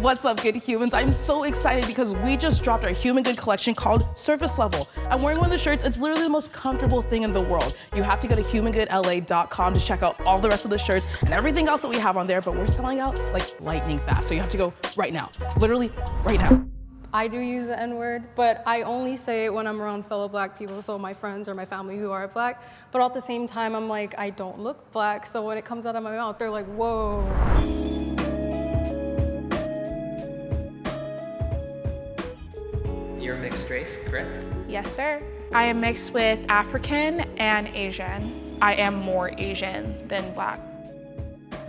What's up, good humans? I'm so excited because we just dropped our Human Good collection called Surface Level. I'm wearing one of the shirts. It's literally the most comfortable thing in the world. You have to go to humangoodla.com to check out all the rest of the shirts and everything else that we have on there, but we're selling out like lightning fast. So you have to go right now, literally right now. I do use the N-word, but I only say it when I'm around fellow black people, so my friends or my family who are black. But at the same time, I'm like, I don't look black, so when it comes out of my mouth, they're like, whoa. You're mixed race, correct? Yes, sir. I am mixed with African and Asian. I am more Asian than black.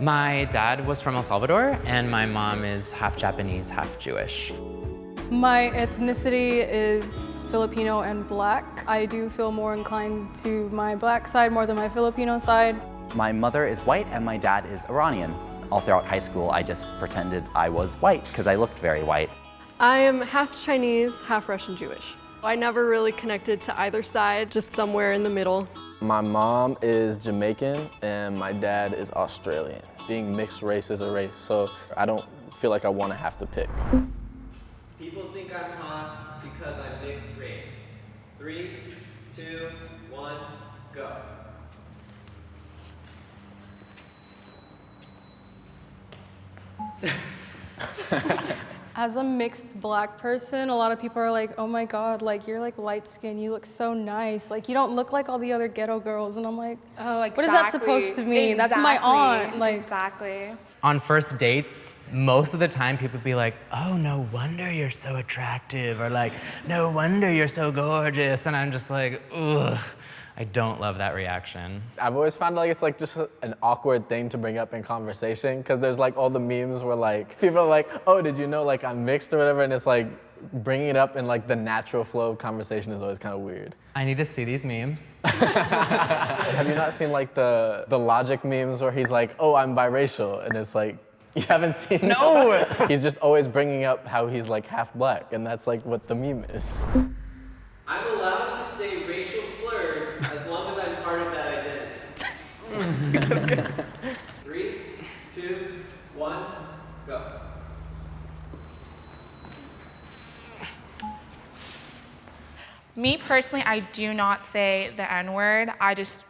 My dad was from El Salvador, and my mom is half Japanese, half Jewish. My ethnicity is Filipino and black. I do feel more inclined to my black side more than my Filipino side. My mother is white and my dad is Iranian. All throughout high school, I just pretended I was white because I looked very white. I am half Chinese, half Russian Jewish. I never really connected to either side, just somewhere in the middle. My mom is Jamaican and my dad is Australian. Being mixed race is a race, so I don't feel like I want to have to pick. People think I'm hot because I'm mixed race. 3, 2, 1, go. As a mixed black person, a lot of people are like, oh my God, like you're like light skinned, you look so nice. Like you don't look like all the other ghetto girls. And I'm like, Oh, exactly. what is that supposed to mean? That's my aunt. Like, Exactly. On first dates, most of the time people be like, oh, no wonder you're so attractive, or like, no wonder you're so gorgeous. And I'm just like, ugh, I don't love that reaction. I've always found like it's like just an awkward thing to bring up in conversation because there's like all the memes where like people are like, oh, did you know like I'm mixed or whatever? And it's like bringing it up in like the natural flow of conversation is always kind of weird. I need to see these memes. Have you not seen like the Logic memes where he's like, oh, I'm biracial? And it's like, you haven't seen No! He's just always bringing up how he's like half black, and that's like what the meme is. I'm allowed to say racial slurs as long as I'm part of that identity. 3, 2, 1, go. Me personally, I do not say the N-word. I just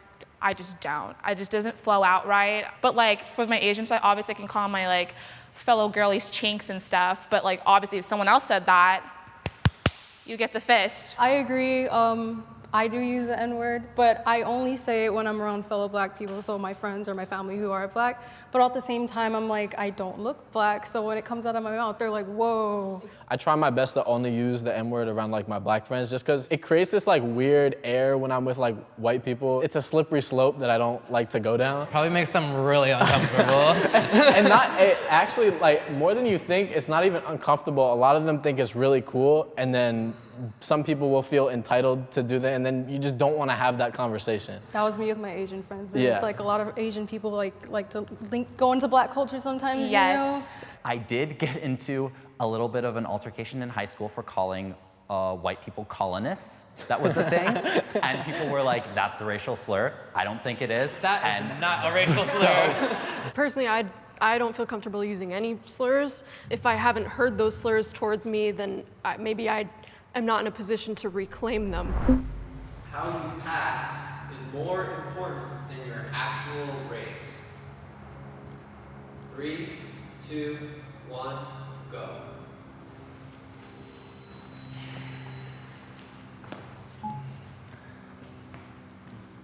don't. It just doesn't flow out right. But like for my Asian side, obviously I can call my like fellow girlies chinks and stuff. But like obviously if someone else said that, you get the fist. I agree. I do use the N-word, but I only say it when I'm around fellow black people, so my friends or my family who are black. But at the same time, I'm like, I don't look black, so when it comes out of my mouth, they're like, whoa. I try my best to only use the N-word around like my black friends just because it creates this like weird air when I'm with like white people. It's a slippery slope that I don't like to go down. Probably makes them really uncomfortable. And it actually, like, more than you think, it's not even uncomfortable. A lot of them think it's really cool, and then some people will feel entitled to do that, and then you just don't want to have that conversation. That was me with my Asian friends. And Yeah. It's like a lot of Asian people like to go into black culture sometimes, Yes. I did get into a little bit of an altercation in high school for calling white people colonists. That was the thing. And people were like, that's a racial slur. I don't think it is. That and is not a racial slur. Personally, I don't feel comfortable using any slurs. If I haven't heard those slurs towards me, then maybe I am not in a position to reclaim them. How you pass is more important than your actual race. 3, 2, 1, go.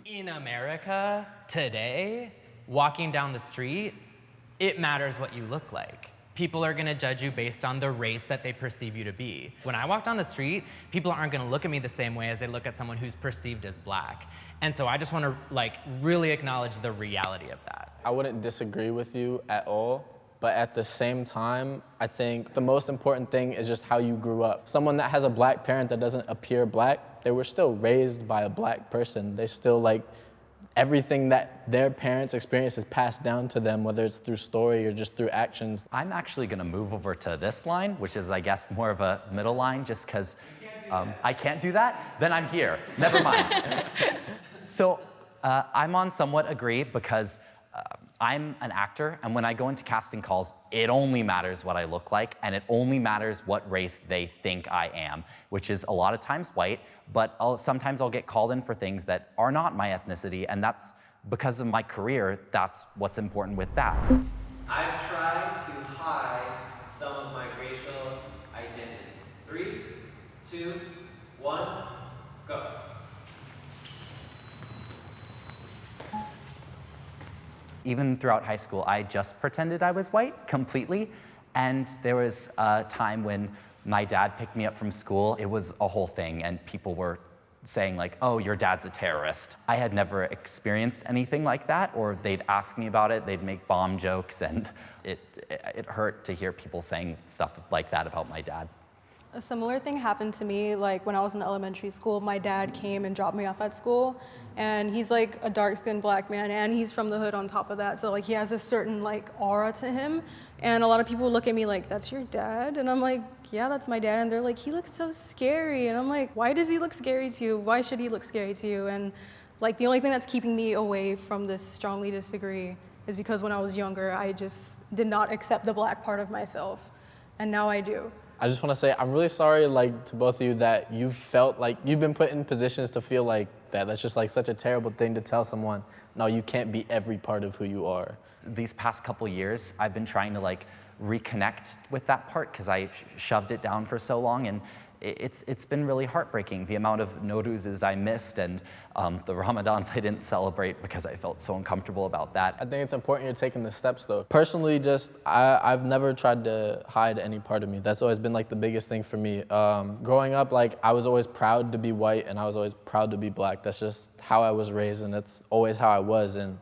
In America today, walking down the street, it matters what you look like. People are gonna judge you based on the race that they perceive you to be. When I walk down the street, people aren't gonna look at me the same way as they look at someone who's perceived as black. And so I just wanna like really acknowledge the reality of that. I wouldn't disagree with you at all, but at the same time, I think the most important thing is just how you grew up. Someone that has a black parent that doesn't appear black, they were still raised by a black person. They still like, everything that their parents' experience is passed down to them, whether it's through story or just through actions. I'm actually gonna move over to this line, which is, I guess, more of a middle line, just because I can't do that. Then I'm here, never mind. So I'm on somewhat agree because I'm an actor, and when I go into casting calls, it only matters what I look like, and it only matters what race they think I am, which is a lot of times white, but sometimes I'll get called in for things that are not my ethnicity, and that's because of my career, that's what's important with that. I've tried to hide some of my racial identity. 3, 2, 1, go. Even throughout high school, I just pretended I was white completely. And there was a time when my dad picked me up from school. It was a whole thing, and people were saying like, oh, your dad's a terrorist. I had never experienced anything like that, or they'd ask me about it, they'd make bomb jokes, and it hurt to hear people saying stuff like that about my dad. A similar thing happened to me, like when I was in elementary school. My dad came and dropped me off at school, and he's like a dark-skinned black man, and he's from the hood on top of that. So like he has a certain like aura to him, and a lot of people look at me like, "That's your dad?" And I'm like, "Yeah, that's my dad." And they're like, "He looks so scary." And I'm like, "Why does he look scary to you? Why should he look scary to you?" And like the only thing that's keeping me away from this strongly disagree is because when I was younger, I just did not accept the black part of myself, and now I do. I just want to say I'm really sorry, like, to both of you that you felt like you've been put in positions to feel like that. That's just like such a terrible thing to tell someone. No, you can't be every part of who you are. These past couple years, I've been trying to like reconnect with that part because I shoved it down for so long, and it's been really heartbreaking, the amount of Nowruzes I missed and the Ramadans I didn't celebrate because I felt so uncomfortable about that. I think it's important you're taking the steps though. Personally, I've never tried to hide any part of me. That's always been like the biggest thing for me. Growing up, like I was always proud to be white and I was always proud to be black. That's just how I was raised, and that's always how I was, and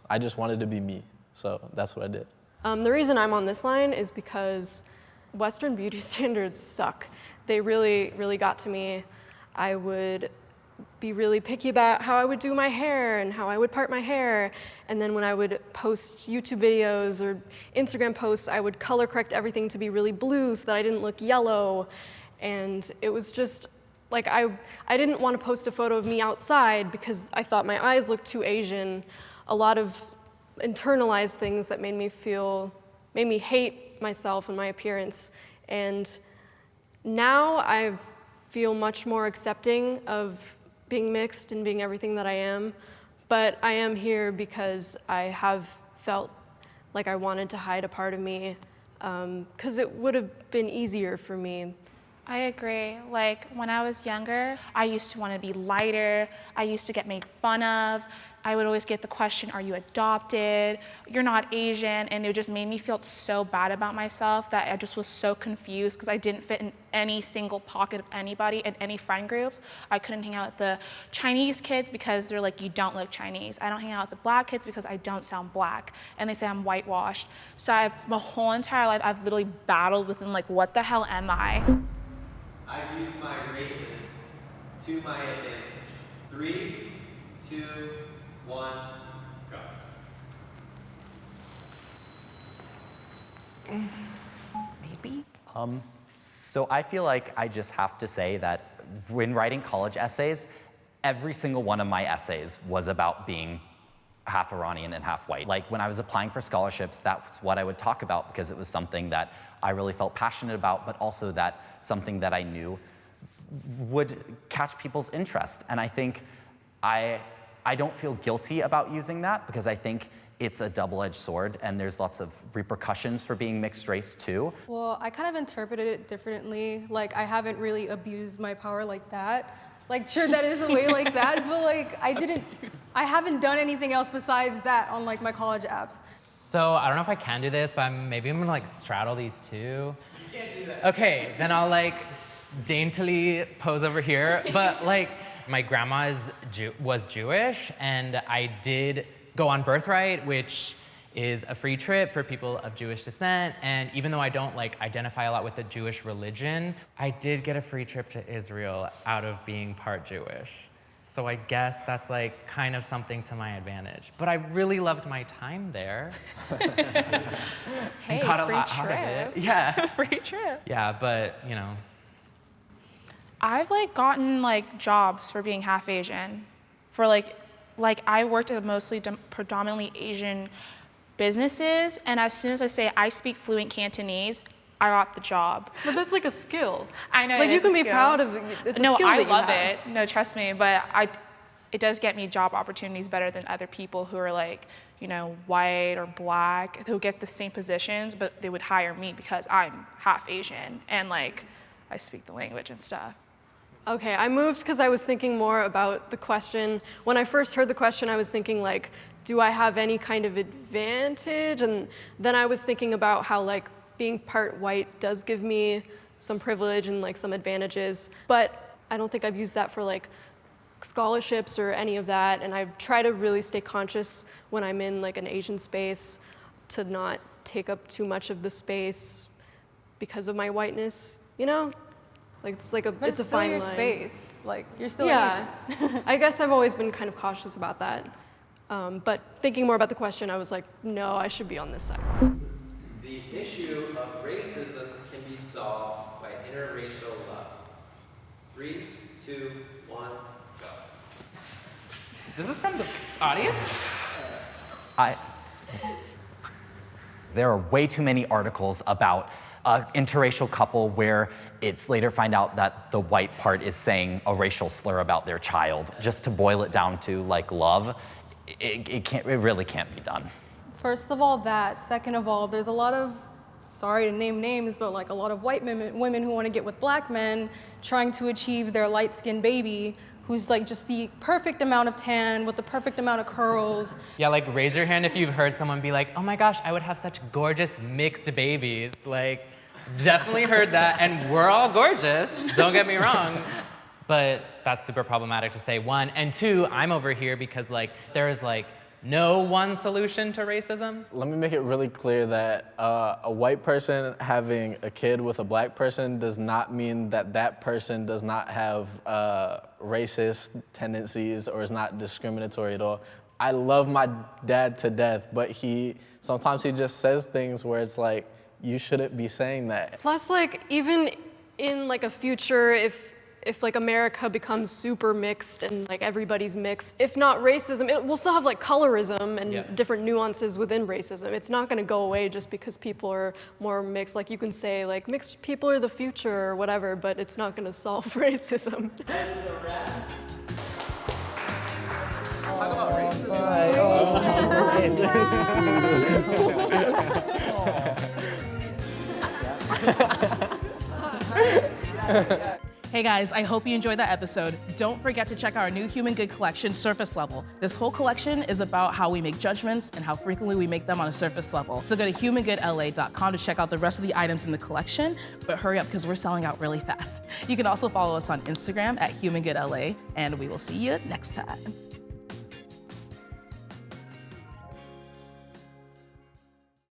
I just wanted to be me. So that's what I did. The reason I'm on this line is because Western beauty standards suck. They really, really got to me. I would be really picky about how I would do my hair and how I would part my hair. And then when I would post YouTube videos or Instagram posts, I would color correct everything to be really blue so that I didn't look yellow. And it was just like, I didn't want to post a photo of me outside because I thought my eyes looked too Asian. A lot of internalized things that made me hate myself and my appearance. And now I feel much more accepting of being mixed and being everything that I am, but I am here because I have felt like I wanted to hide a part of me, because it would have been easier for me. I agree. Like when I was younger, I used to want to be lighter. I used to get made fun of. I would always get the question, are you adopted? You're not Asian. And it just made me feel so bad about myself that I just was so confused because I didn't fit in any single pocket of anybody in any friend groups. I couldn't hang out with the Chinese kids because they're like, you don't look Chinese. I don't hang out with the black kids because I don't sound black. And they say I'm whitewashed. So my whole entire life, I've literally battled within like, what the hell am I? I've used my races to my advantage. 3, 2, 1, go. Maybe? So I feel like I just have to say that when writing college essays, every single one of my essays was about being half Iranian and half white. Like when I was applying for scholarships, that's what I would talk about because it was something that I really felt passionate about, but also that something that I knew would catch people's interest. And I think I don't feel guilty about using that because I think it's a double-edged sword and there's lots of repercussions for being mixed race too. Well, I kind of interpreted it differently. Like I haven't really abused my power like that. Like sure, that is a way like that, but like I haven't done anything else besides that on like my college apps. So I don't know if I can do this, but maybe I'm gonna like straddle these two. You can't do that. Okay, then I'll like daintily pose over here. But like my grandma was Jewish, and I did go on Birthright, which is a free trip for people of Jewish descent. And even though I don't like identify a lot with the Jewish religion, I did get a free trip to Israel out of being part Jewish. So I guess that's like kind of something to my advantage. But I really loved my time there. Hey, got a free lot trip. out of it. Yeah. Free trip. Yeah, but you know. I've like gotten like jobs for being half Asian, for like I worked at a mostly predominantly Asian businesses, and as soon as I say I speak fluent Cantonese, I got the job. But that's like a skill. I know. Like it you is can a be skill. proud of it. It's a No, skill I that you love have. it. No, trust me, but it does get me job opportunities better than other people who are like, you know, white or black, who get the same positions, but they would hire me because I'm half Asian and like I speak the language and stuff. Okay, I moved because I was thinking more about the question. When I first heard the question, I was thinking like, do I have any kind of advantage? And then I was thinking about how like being part white does give me some privilege and like some advantages, but I don't think I've used that for like scholarships or any of that. And I try to really stay conscious when I'm in like an Asian space to not take up too much of the space because of my whiteness, you know? Like it's like But it's a still fine your line. space. Like you're still Yeah, Asian. I guess I've always been kind of cautious about that. But thinking more about the question, I was like, no, I should be on this side. The issue of racism can be solved by interracial love. 3, 2, 1, go. This is from the audience? There are way too many articles about an interracial couple where it's later find out that the white part is saying a racial slur about their child. Just to boil it down to like love, it really can't be done. First of all, that. Second of all, there's a lot of, sorry to name names, but like a lot of white women who want to get with black men trying to achieve their light-skinned baby who's like just the perfect amount of tan with the perfect amount of curls. Yeah, like raise your hand if you've heard someone be like, oh my gosh, I would have such gorgeous mixed babies. Like, definitely heard that, and we're all gorgeous, don't get me wrong. But that's super problematic to say, one. And two, I'm over here because like, there is like no one solution to racism. Let me make it really clear that a white person having a kid with a black person does not mean that that person does not have racist tendencies or is not discriminatory at all. I love my dad to death, but sometimes he just says things where it's like, you shouldn't be saying that. Plus, like, even in like a future, if like America becomes super mixed and like everybody's mixed, if not racism, we'll still have like colorism and different nuances within racism. It's not gonna go away just because people are more mixed. Like you can say like mixed people are the future or whatever, but it's not gonna solve racism. That is a wrap. Let's talk about racism. Hey guys, I hope you enjoyed that episode. Don't forget to check out our new Human Good collection, Surface Level. This whole collection is about how we make judgments and how frequently we make them on a surface level. So go to humangoodla.com to check out the rest of the items in the collection, but hurry up because we're selling out really fast. You can also follow us on Instagram at humangoodla, and we will see you next time.